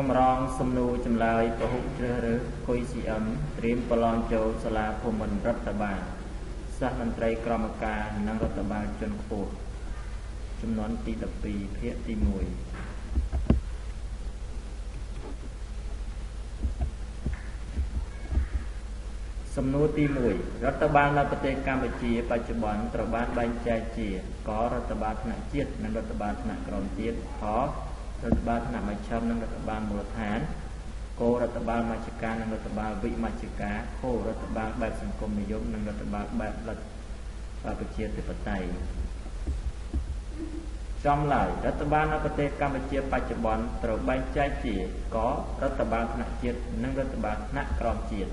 កំរងសំណួរចម្លើយពហុជ្រើសរើសគុយ CM ត្រៀមប្រឡងចូលសាលាភូមិន្ទរដ្ឋបាលសិស្សមន្ត្រីក្រមការនិងរដ្ឋបាលជាន់ខ្ពស់ចំនួនទី12ភាគទី1សំណួរទី1រដ្ឋបាលនៅប្រទេសកម្ពុជាបច្ចុប្បន្នត្រូវបានបែងចែកជាករដ្ឋបាលថ្នាក់ជាតិនិងរដ្ឋបាលថ្នាក់ក្រោមជាតិខរដ្ឋបាលថ្នាក់មជ្ឈិមនិងរដ្ឋបាលមូលដ្ឋានគោរដ្ឋបាលមជ្ឈការនិងរដ្ឋបាលវិមជ្ឈការខរដ្ឋបាលបែបសង្គមនិយមនិងរដ្ឋបាលបែបលទ្ធប្រជាធិបតេយ្យចំឡើយរដ្ឋបាលនៅប្រទេសកម្ពុជាបច្ចុប្បន្នត្រូវបែងចែកជាករដ្ឋបាលថ្នាក់ជាតិនិងរដ្ឋបាលថ្នាក់ក្រោមជាតិ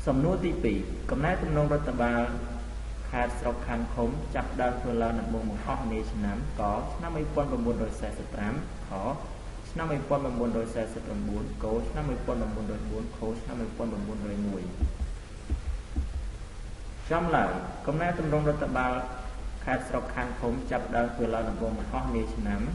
សំណួរទី2កំណែទំនងរដ្ឋបាលខេត្តស្រុកខណ្ឌឃុំចាប់ដើមធ្វើឡើងដំបូងបង្អស់នាឆ្នាំកឆ្នាំ1945ខឆ្នាំ1949កឆ្នាំ1904ខឆ្នាំ1901ចំឡើយកំណែទំនងរដ្ឋបាលខេត្តស្រុកខណ្ឌឃុំចាប់ដើមធ្វើឡើងដំបូងបង្អស់នាឆ្នាំ1901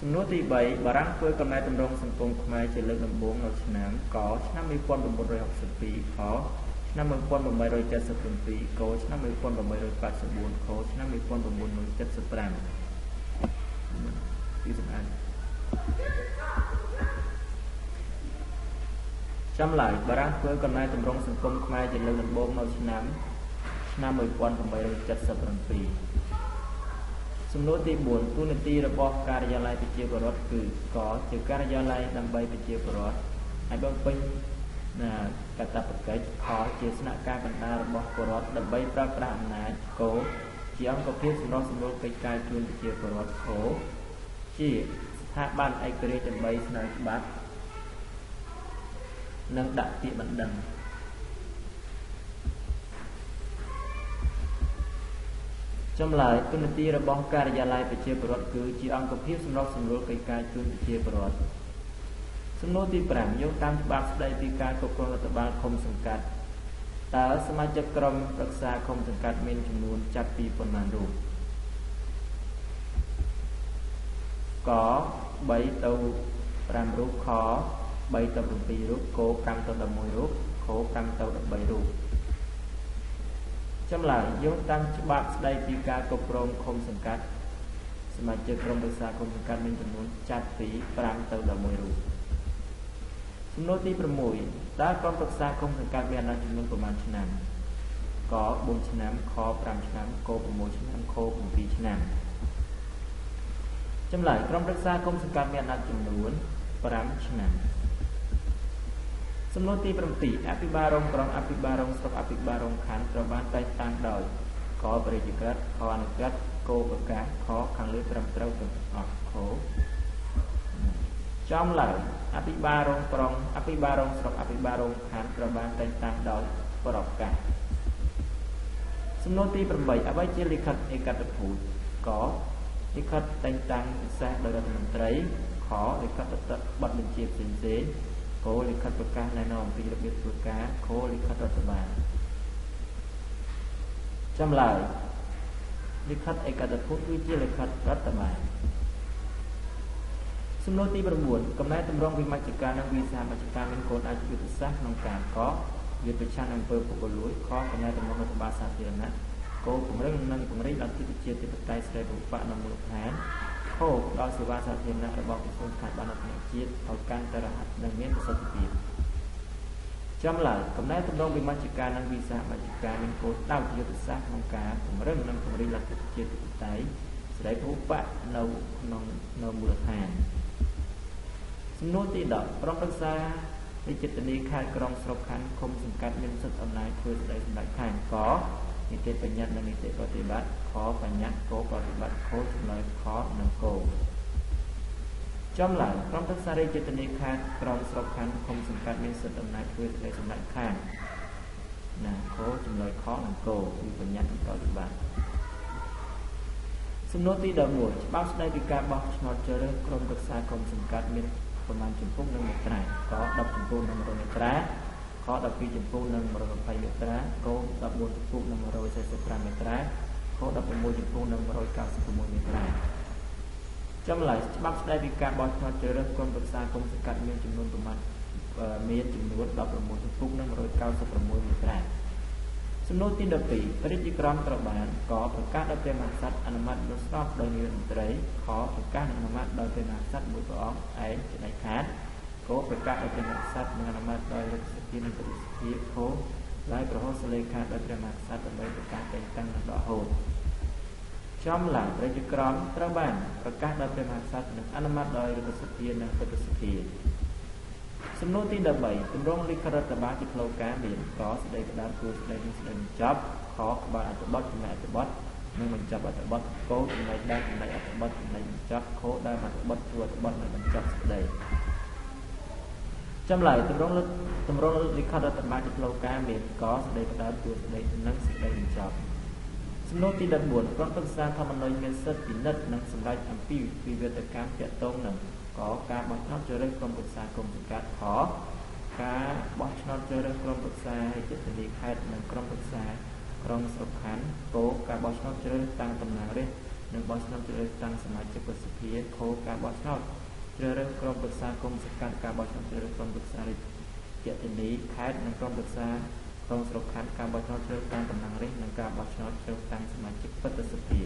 សំណួរទី3បារាំងធ្វើកំណែតម្រង់សង្គមខ្មែរជាលើកដំបូងនៅឆ្នាំកឆ្នាំ1962ខឆ្នាំ1877កឆ្នាំ1884ខឆ្នាំ1975ពីសំអានចំឡើយបារាំងធ្វើកំណែតម្រង់សង្គមខ្មែរជាលើកដំបូងនៅឆ្នាំ1877សំណួរទី4ទូនាទីរបស់ការិយាល័យប្រជាពលរដ្ឋគឺកជាការិយាល័យដើម្បីប្រជាពលរដ្ឋហើយបំពេញកាតព្វកិច្ចខជាស្នាក់ការកណ្ដាលរបស់ពលរដ្ឋដើម្បីប្រើប្រាស់អំណាចកជាអង្គភាពសម្រុះសម្រួលកិច្ចការជូនប្រជាពលរដ្ឋខជាស្ថាប័នឯករាជ្យដើម្បីស្នើច្បាប់និងដាក់ពាក្យបណ្ដឹងចំឡើយទូនាទីរបស់ការិយាល័យប្រជាពលរដ្ឋគឺជាអង្គភាពសម្រុះសម្រួលកិច្ចការជូនប្រជាពលរដ្ឋសំណួរទី5យោងតាមច្បាប់ស្តីពីការគ្រប់គ្រងរដ្ឋបាលឃុំសង្កាត់តើសមាជិកក្រុមប្រឹក្សាឃុំសង្កាត់មានចំនួនចាប់ពីប៉ុន្មានរូបក3ទៅ5រូបខ3ទៅ7រូបគោ5ទៅ11រូបខ5ទៅ13រូបចំឡើយយោងតាមច្បាប់ស្តីពីការគ្រប់គ្រងឃុំសង្កាត់សមាជិកក្រុមប្រឹក្សាឃុំសង្កាត់មានចំនួនចាប់ពី5ទៅ11រូបសំណួរទី6តើក្រុមប្រឹក្សាឃុំសង្កាត់មានអាយុចំនួនប្រមាណឆ្នាំក4ឆ្នាំខ5ឆ្នាំគ6ឆ្នាំខ7ឆ្នាំចំឡើយក្រុមប្រឹក្សាឃុំសង្កាត់មានអាយុចំនួន5ឆ្នាំសំណួរទី7អភិបាលរងក្រុងអភិបាលរងស្រុកអភិបាលរងខណ្ឌត្រូវបានតែងតាំងដោយកបរិយាក្រិតខអនុក្រឹត្យគោប្រកាសខខាងលើត្រឹមត្រូវទាំងអស់ខចំឡើយអភិបាលរងក្រុងអភិបាលរងស្រុកអភិបាលរងខណ្ឌត្រូវបានតែងតាំងដោយប្រកាសសំណួរទី8អ្វីជាលិខិតឯកតភូតកលិខិតតែងតាំងពិសេសដោយរដ្ឋមន្ត្រីខលិខិតបទបញ្ជាផ្សេងគោលិខិតប្រកាសណែនាំអំពីរបៀបធ្វើការគោលលិខិតរដ្ឋបាលចំឡើយលិខិតឯកតភូតគឺជាលិខិតរដ្ឋបាលសំណួរទី9កំណែតម្រង់វិមជ្ឈការនិងវិសាមជ្ឈការមានគោលដៅយុទ្ធសាស្ត្រក្នុងការកយុទ្ធប្រឆាំងអំពើពុករលួយខកំណែតម្រង់រដ្ឋបាលសាធារណៈគោលពង្រឹងនិងពង្រីកលទ្ធិប្រជាធិបតេយ្យសេរីពហុបកនៅមូលដ្ឋានខដល់សេវាសាធារណៈរបស់ក្រសួងស្ថាប័នអន្តរជាតិឲ្យកាន់តែរហ័សនិងមានប្រសិទ្ធភាពចំឡើយកំណែតម្រង់វិមជ្ឈការនិងវិសាមជ្ឈការមានគោលដៅយុទ្ធសាស្ត្រក្នុងការពង្រឹងនិងពង្រីកលទ្ធិប្រជាធិបតេយ្យសេរីពហុបកនៅមូលដ្ឋានសំណួរទី10ក្រុមប្រឹក្សាវិចិត្រនីខេត្តក្រុងស្រុកខណ្ឌឃុំសង្កាត់មានសិទ្ធិអំណាចធ្វើស្តីសម្ដេចខាងកនីតិបញ្ញត្តិនិងនីតិប្រតិបត្តិខបញ្ញត្តិគោលប្រតិបត្តិខចំណុចខនិងគោចំឡើយក្រុមប្រឹក្សារាជធានីខេត្តក្រុងស្រុកខណ្ឌឃុំសង្កាត់មានសិទ្ធិអំណាចធ្វើស្តីសម្ដេចខាងខចំណុចខនិងគោគឺបញ្ញត្តិនិងប្រតិបត្តិសំណួរទី11ច្បាប់ស្តីពីការបោះឆ្នោតជ្រើសរើសក្រុមប្រឹក្សាឃុំសង្កាត់មានប្រមាណជំពូកនិងមាត្រាក10ជំពូកនិង100មាត្រាខ12ជំពូកនិង120មាត្រាគ14ជំពូកនិង145មាត្រាខ16ជំពូកនិង196មាត្រា ចំlạiច្បាប់ស្ដីពីការបោះឆ្នោតជ្រើសរើសក្រុមប្រឹក្សាគុំសង្កាត់មានចំនួនប្រមាណមានចំនួន16ជំពូកនិង196មាត្រាសំណួរទី12ព្រះរាជក្រមត្រូវបានកប្រកាសដោយព្រះមហាក្សត្រអនុម័តដោយស្របដោយនាយករដ្ឋមន្ត្រីខប្រកាសអនុម័តដោយព្រះមហាក្សត្រមួយព្រះអង្គឯងជាដាច់ខាតគោប្រកាសដោយព្រះមហាក្សត្រនិងអនុម័តដោយរដ្ឋសភានិងប្រតិសភាខោដោយប្រហោសលេខាដោយព្រះមហាក្សត្រដើម្បីប្រកាសតែងតាំងនិងដកហូតចំឡើងព្រះរាជក្រមត្រូវបានប្រកាសដោយព្រះមហាក្សត្រនិងអនុម័តដោយរដ្ឋសភានិងប្រតិសភាសំណួរទី13ទម្រង់លិខិតរដ្ឋបាលជាផ្លូវការមានកស្ដីក្តារគួរស្ដីនិងស្ដីបញ្ចប់ខក្បាលអត្ថបទចំណែកអត្ថបទនិងបញ្ចប់អត្ថបទគោលចំណែកដើមចំណែកអត្ថបទចំណែកបញ្ចប់ខដើមអត្ថបទជួរអត្ថបទនិងបញ្ចប់ស្ដីចម្លើយទម្រង់លិខិតរដ្ឋបាលជាផ្លូវការមានកស្ដីក្តារគួរស្ដីនិងស្ដីបញ្ចប់សំណួរទី14ក្រុមប្រឹក្សាធម្មនុញ្ញមានសិទ្ធិពិនិត្យនិងសម្រេចអំពីវិវាទកម្មទាក់ទងនឹងការបោះឆ្នោតជ្រើសរើសក្រុមប្រឹក្សាគុំសង្កាត់ខការបោះឆ្នោតជ្រើសរើសក្រុមប្រឹក្សារាជធានីខេត្តនិងក្រុមប្រឹក្សាក្រុងស្រុកខណ្ឌគោការបោះឆ្នោតជ្រើសរើសតាំងតំណាងរាស្ត្រនិងបោះឆ្នោតជ្រើសរើសតាំងសមាជិកប្រសិទ្ធិខោការបោះឆ្នោតជ្រើសរើសក្រុមប្រឹក្សាគុំសង្កាត់ការបោះឆ្នោតជ្រើសរើសក្រុមប្រឹក្សារាជធានីខេត្តនិងក្រុមប្រឹក្សាក្រុងស្រុកខណ្ឌការបោះឆ្នោតជ្រើសតាំងតំណាងរាស្ត្រនិងការបោះឆ្នោតជ្រើសតាំងសមាជិកប្រសិទ្ធិ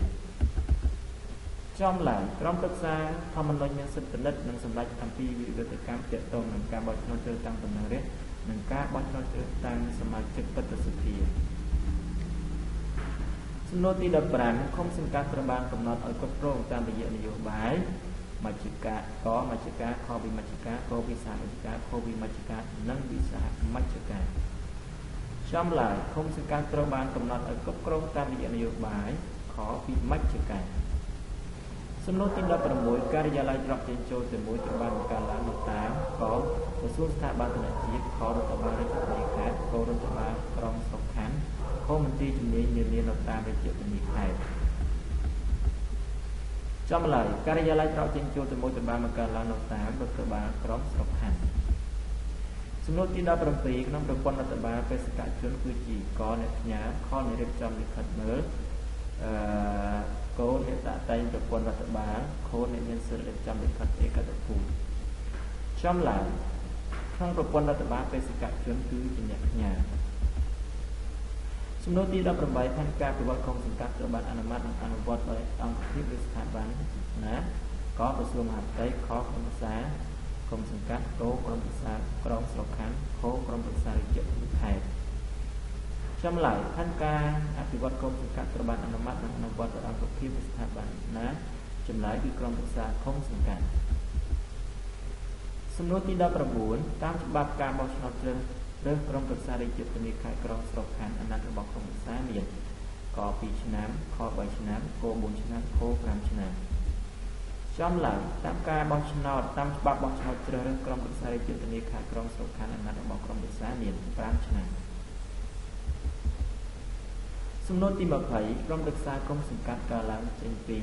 ចំឡើងក្រុមប្រឹក្សាធម្មនុញ្ញមានសិទ្ធិពិនិត្យនិងសម្រេចអំពីវិវាទកម្មទាក់ទងនឹងការបោះឆ្នោតជ្រើសតាំងតំណាងរាស្ត្រនិងការបោះឆ្នោតជ្រើសតាំងសមាជិកប្រតិសភាសំណួរទី15ឃុំសង្កាត់ត្រូវបានកំណត់ឲ្យគ្រប់គ្រងតាមរយៈនយោបាយមជ្ឈការមជ្ឈការខវិមជ្ឈការកវិសាមជ្ឈការខវិមជ្ឈការនិងវិសាមជ្ឈការចំឡើងឃុំសង្កាត់ត្រូវបានកំណត់ឲ្យគ្រប់គ្រងតាមរយៈនយោបាយខវិមជ្ឈការសំណួរទី16ការិយាល័យច្រកចេញចូលតែមួយត្រូវបានបង្កើតឡើងនៅតាមកក្រសួងស្ថាប័នធនជាតិខរដ្ឋបាលរាជធានីខេត្តករដ្ឋបាលក្រុងស្រុកខណ្ឌខមន្ទីរជំនាញនានានៅតាមរាជធានីខេត្តចំឡើយការិយាល័យច្រកចេញចូលតែមួយត្រូវបានបង្កើតឡើងនៅតាមរដ្ឋបាលក្រុងស្រុកខណ្ឌសំណួរទី17ក្នុងប្រព័ន្ធរដ្ឋបាលបេសកជនគឺជាកអ្នកផ្ញើខអ្នករៀបចំលិខិតមើលគោលអ្នកតាក់តែងប្រព័ន្ធរដ្ឋបាលខូនអ្នកមានសិទ្ធិរៀបចំលិខិតឯកតភូមិចំឡើងក្នុងប្រព័ន្ធរដ្ឋបាលបេសកជនគឺជាអ្នកផ្ញើសំណួរទី18ផែនការពិវត្តក្រុមសង្កាត់ត្រូវបានអនុម័តនិងអនុវត្តដោយអង្គភាពឬស្ថាប័នណាកក្រសួងមហាផ្ទៃខក្រុមប្រឹក្សាក្រុមសង្កាត់គោក្រុមប្រឹក្សាក្រុងស្រុកខណ្ឌខក្រុមប្រឹក្សារាជធានីខេត្តចំឡើយផែនការអភិវឌ្ឍក្រុមសង្កាត់ត្រូវបានអនុម័តនិងអនុវត្តដោយអង្គភាពស្ថាប័នណាចម្លើយគឺក្រុមប្រឹក្សាឃុំសង្កាត់សំណួរទី19តាមច្បាប់ការបោះឆ្នោតជ្រើសរើសក្រុមប្រឹក្សារាជធានីខេត្តក្រុងស្រុកខណ្ឌអាណត្តិរបស់ក្រុមប្រឹក្សាមានក2ឆ្នាំខ3ឆ្នាំគ4ឆ្នាំខ5ឆ្នាំចំឡើងតាមការបោះឆ្នោតតាមច្បាប់បោះឆ្នោតជ្រើសរើសក្រុមប្រឹក្សារាជធានីខេត្តក្រុងស្រុកខណ្ឌអាណត្តិរបស់ក្រុមប្រឹក្សាមាន5ឆ្នាំសំណួរទី20ក្រុមប្រឹក្សាគុំសង្កាត់កាលឡើងចេញពី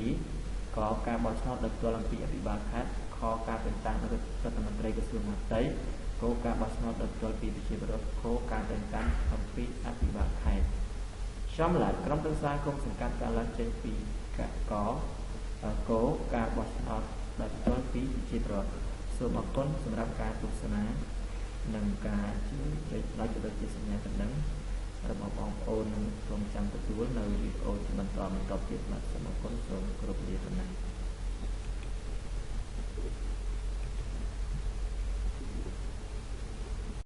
ការបោះឆ្នោតដោយផ្ទាល់អំពីអភិបាលខេត្តខការតែងតាំងរដ្ឋមន្ត្រីក្រសួងមហាផ្ទៃគោលការបោះឆ្នោតដោយផ្ទាល់ពីប្រជាពលរដ្ឋខការតែងតាំងអំពីអភិបាលខេត្តចំឡើងក្រុមប្រឹក្សាគុំសង្កាត់កាលឡើងចេញពីគោការបោះឆ្នោតដោយផ្ទាល់ពីប្រជាពលរដ្ឋសូមអរគុណសម្រាប់ការទស្សនានិងការជួយដូចជាសញ្ញាកណ្ដឹងរបស់បងប្អូននឹងសូមចាំទទួលនៅវីដេអូបន្តទៀតបាទសូមអរគុណសូម